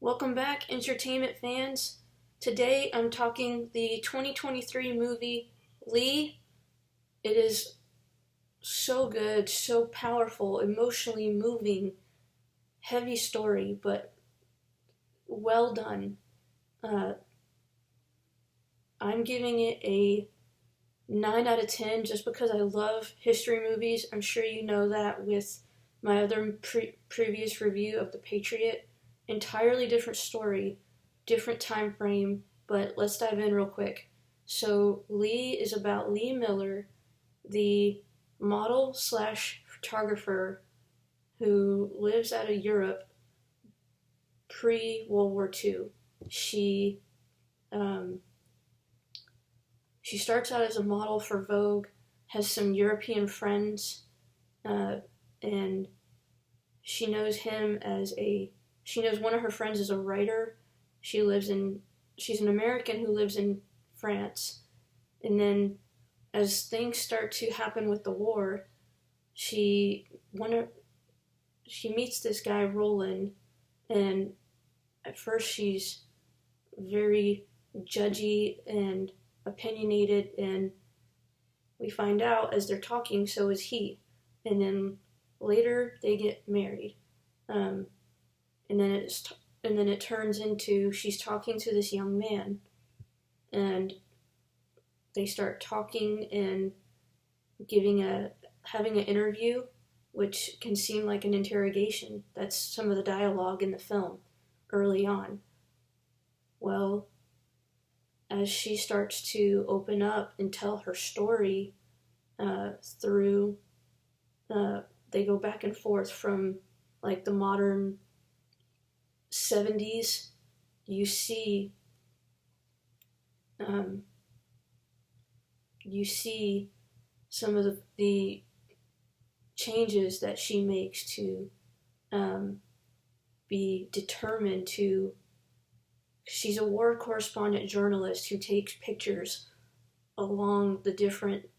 Welcome back, entertainment fans. Today I'm talking the 2023 movie Lee. It is so good, so powerful, emotionally moving, heavy story, but well done. Uh, I'm giving it a 9 out of 10 just because I love history movies. I'm sure you know that with my other previous review of The Patriot. Entirely different story, different time frame, but let's dive in real quick. So Lee is about Lee Miller, the model slash photographer who lives out of Europe pre-World War II. She um, she starts out as a model for Vogue, has some European friends, and she knows him as she knows one of her friends is a writer. She's an American who lives in France. And then as things start to happen with the war, she meets this guy, Roland, and at first she's very judgy and opinionated, and we find out as they're talking, so is he. And then later they get married. And then it turns into she's talking to this young man, and they start talking and having an interview, which can seem like an interrogation. That's some of the dialogue in the film early on. Well, as she starts to open up and tell her story, they go back and forth from like the modern 70s. You see some of the changes that she makes to be determined to. She's a war correspondent journalist who takes pictures along the different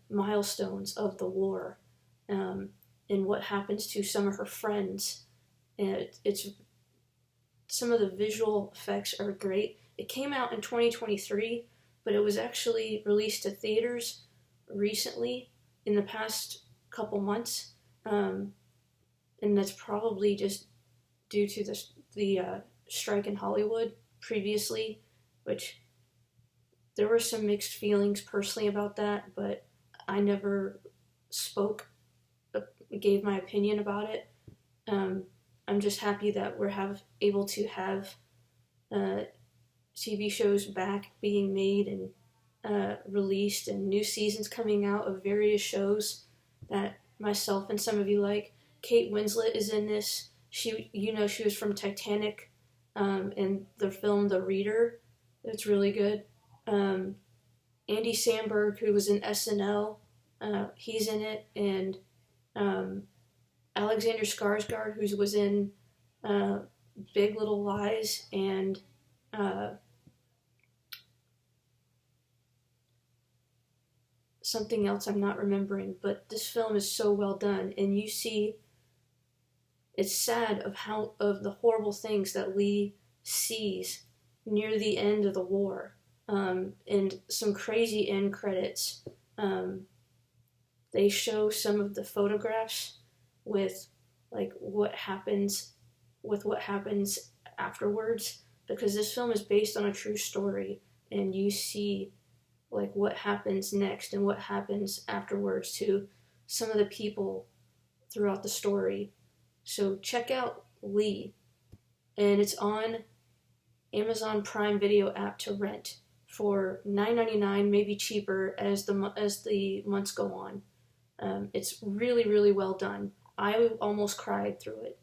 milestones of the war, and what happens to some of her friends. And some of the visual effects are great. It came out in 2023, but it was actually released to theaters recently in the past couple months, and that's probably just due to the strike in Hollywood previously, which there were some mixed feelings personally about that, but I never gave my opinion about it. I'm just happy that we're able to have TV shows back being made and released, and new seasons coming out of various shows that myself and some of you like. Kate Winslet is in this. She was from Titanic, and the film The Reader. It's really good. Andy Samberg, who was in SNL, he's in it, and Alexander Skarsgård, who was in Big Little Lies, and something else I'm not remembering. But this film is so well done, and you see, it's sad of the horrible things that Lee sees near the end of the war, and some crazy end credits. They show some of the photographs with like what happens afterwards, because this film is based on a true story, and you see like what happens next and what happens afterwards to some of the people throughout the story. So check out Lee, and it's on Amazon Prime Video app to rent for $9.99, maybe cheaper as the months go on. It's really, really well done. I almost cried through it.